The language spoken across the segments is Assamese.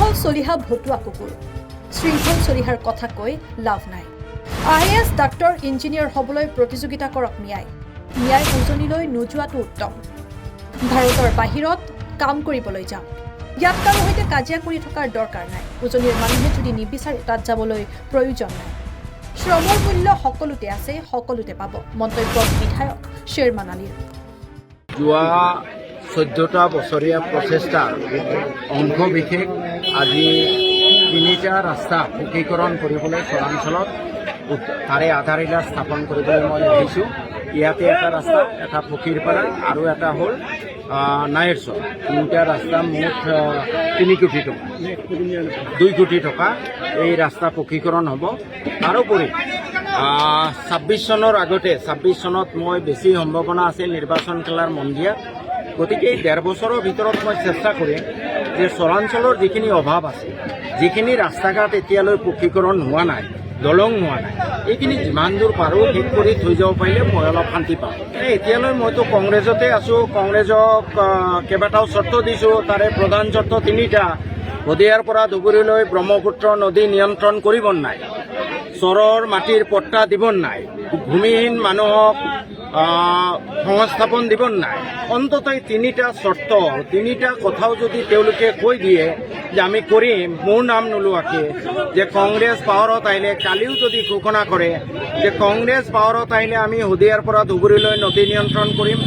শৃংখল চলিহা ভতুৱা কুকুৰ শৃংখল চলিহাৰ কথা কৈ লাভ নাই। IAS ডাক্তৰ ইঞ্জিনিয়াৰ হ'বলৈ প্ৰতিযোগিতা কৰক ন্যায় উজনিলৈ নোযোৱাটো উত্তম। ভাৰতৰ বাহিৰত কাম কৰিবলৈ যাওক, ইয়াত কাৰো সৈতে কাজিয়া কৰি থকাৰ দৰকাৰ নাই। উজনিৰ মানুহে যদি নিবিচাৰে তাত যাবলৈ প্ৰয়োজন নাই। শ্ৰমৰ মূল্য সকলোতে আছে, সকলোতে পাব। মন্তব্য বিধায়ক শ্বেৰমান আলীৰ। যোৱা 14টা বছৰীয়া প্ৰচেষ্টাৰ অংশ বিশেষ আজি 3টা ৰাস্তা পকীকৰণ কৰিবলৈ চৰাঞ্চলত তাৰে আধাৰশিলা স্থাপন কৰিবলৈ মই আহিছোঁ। ইয়াতে এটা ৰাস্তা, এটা ফকীৰপাৰা আৰু এটা হ'ল নায়েৰচৰ। 3টা ৰাস্তা মুঠ 3 কোটি টকা, 2 কোটি টকা এই ৰাস্তা পকীকৰণ হ'ব। তাৰোপৰি 26 চনৰ আগতে 26 চনত মই বেছি সম্ভাৱনা আছে নিৰ্বাচন খেলাৰ মন দিয়াত। গতিকে এই 1.5 বছৰৰ ভিতৰত মই চেষ্টা কৰিম যে চৰাঞ্চলৰ যিখিনি অভাৱ আছে, যিখিনি ৰাস্তা ঘাট এতিয়ালৈ পকীকৰণ হোৱা নাই, দলং হোৱা নাই, এইখিনি যিমান দূৰ পাৰোঁ শেষ কৰি থৈ যাব পাৰিলে মই অলপ শান্তি পাম। এতিয়ালৈ মইতো কংগ্ৰেছতে আছোঁ, কংগ্ৰেছক কেইবাটাও চৰ্ত দিছোঁ। তাৰে প্ৰধান চৰ্ত 3টা। শদিয়াৰ পৰা ধুবুৰীলৈ ব্ৰহ্মপুত্ৰ নদী নিয়ন্ত্ৰণ কৰিব নাই, চৰৰ মাটিৰ পট্টা দিব নাই, ভূমিহীন মানুহক সংস্থাপন দিব নাই। অন্তত এই 3টা চৰ্ত, 3টা কথাও যদি তেওঁলোকে কৈ দিয়ে যে আমি কৰিম, মোৰ নাম নোলোৱাকে, যে কংগ্ৰেছ পাৱাৰত আহিলে, কালিও যদি ঘোষণা কৰে যে কংগ্ৰেছ পাৱাৰত আহিলে আমি শদিয়াৰ পৰা ধুবুৰীলৈ নদী নিয়ন্ত্ৰণ কৰিম,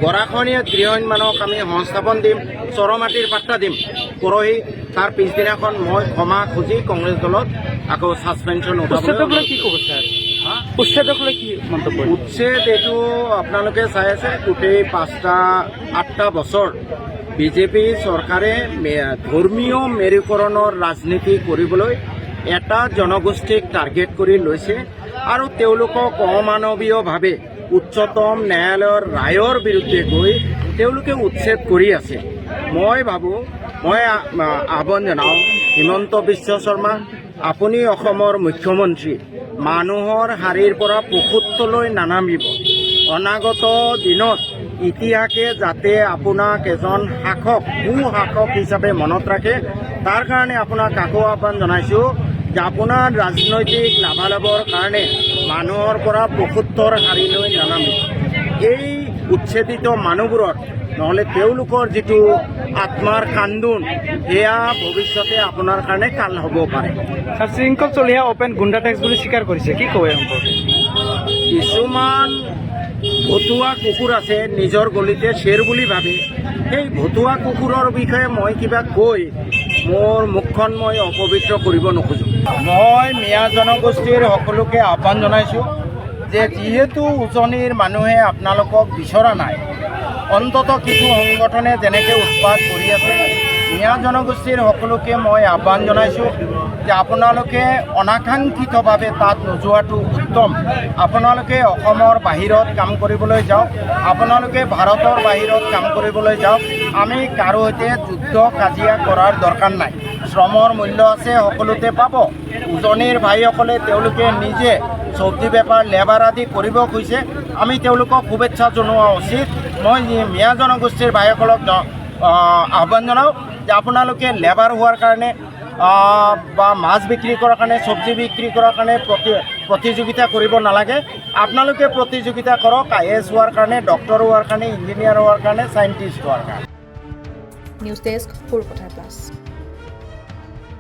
গৰাখহনীয়া গৃহহীন মানুহক আমি সংস্থাপন দিম, চৰমাটিৰ পাট্টা দিম, পৰহি তাৰ পিছদিনাখন মই ক্ষমা খুজি কংগ্ৰেছ দলত আকৌ ছাছপেনশ্যন উঠাবলৈ। কি ক'ব ছাৰ? উচ্ছেদক লৈ কি মন্তব্য? উচ্ছেদ এইটো আপোনালোকে চাই আছে, গোটেই 8টা বছৰ বিজেপি চৰকাৰে ধৰ্মীয় মেৰুকৰণৰ ৰাজনীতি কৰিবলৈ এটা জনগোষ্ঠীক টাৰ্গেট কৰি লৈছে আৰু তেওঁলোকক অমানৱীয়ভাৱে উচ্চতম ন্যায়ালয়ৰ ৰায়ৰ বিৰুদ্ধে গৈ তেওঁলোকে উচ্ছেদ কৰি আছে। মই ভাবোঁ, মই আহ্বান জনাওঁ হিমন্ত বিশ্ব শৰ্মা, আপুনি অসমৰ মুখ্যমন্ত্ৰী, মানুহৰ শাৰীৰ পৰা পশুত্বলৈ নানামিব। অনাগত দিনত ইতিহাসে যাতে আপোনাক এজন শাসক, সুশাসক হিচাপে মনত ৰাখে, তাৰ কাৰণে আপোনাক আকৌ আহ্বান জনাইছোঁ যে আপোনাৰ ৰাজনৈতিক লাভালাভৰ কাৰণে মানুহৰ পৰা পশুত্বৰ শাৰীলৈ নানামিব। এই উচ্ছেদিত মানুহবোৰৰ নহ'লে তেওঁলোকৰ যিটো আত্মাৰ কান্দোন, সেয়া ভৱিষ্যতে আপোনাৰ কাৰণে কাল হ'ব পাৰে। শৃংখল চলিহা অপেন গুণ্ডা টেক্স বুলি স্বীকাৰ কৰিছে, কি ক'ব? কিছুমান ভতুৱা কুকুৰ আছে নিজৰ গলিতে শ্বেৰ বুলি ভাবে। সেই ভতুৱা কুকুৰৰ বিষয়ে মই কিবা কৈ মোৰ মুখখন মই অপবিত্ৰ কৰিব নোখোজোঁ। মই মিয়া জনগোষ্ঠীৰ সকলোকে আহ্বান জনাইছোঁ যে যিহেতু উজনিৰ মানুহে আপোনালোকক বিচৰা নাই, অন্তত কিছু সংগঠনে যেনেকৈ উৎপাত কৰি আছে, মিয়া জনগোষ্ঠীৰ সকলোকে মই আহ্বান জনাইছোঁ যে আপোনালোকে অনাকাংক্ষিতভাৱে তাত নোযোৱাটো উত্তম। আপোনালোকে অসমৰ বাহিৰত কাম কৰিবলৈ যাওক, আপোনালোকে ভাৰতৰ বাহিৰত কাম কৰিবলৈ যাওক। আমি কাৰো সৈতে যুদ্ধ কাজিয়া কৰাৰ দৰকাৰ নাই। শ্ৰমৰ মূল্য আছে, সকলোতে পাব। উজনিৰ ভাইসকলে তেওঁলোকে নিজে চব্জি বেপাৰ, লেবাৰ আদি কৰিব খুজিছে, আমি তেওঁলোকক শুভেচ্ছা জনোৱা উচিত। মই মিয়া জনগোষ্ঠীৰ ভাইসকলক আহ্বান জনাওঁ যে আপোনালোকে লেবাৰ হোৱাৰ কাৰণে বা মাছ বিক্ৰী কৰাৰ কাৰণে, চব্জি বিক্ৰী কৰাৰ কাৰণে প্ৰতিযোগিতা কৰিব নালাগে। আপোনালোকে প্ৰতিযোগিতা কৰক IAS হোৱাৰ কাৰণে, ডক্টৰ হোৱাৰ কাৰণে, ইঞ্জিনিয়াৰ হোৱাৰ কাৰণে, চাইণ্টিষ্ট হোৱাৰ কাৰণে। News desk, Sarupathar plus.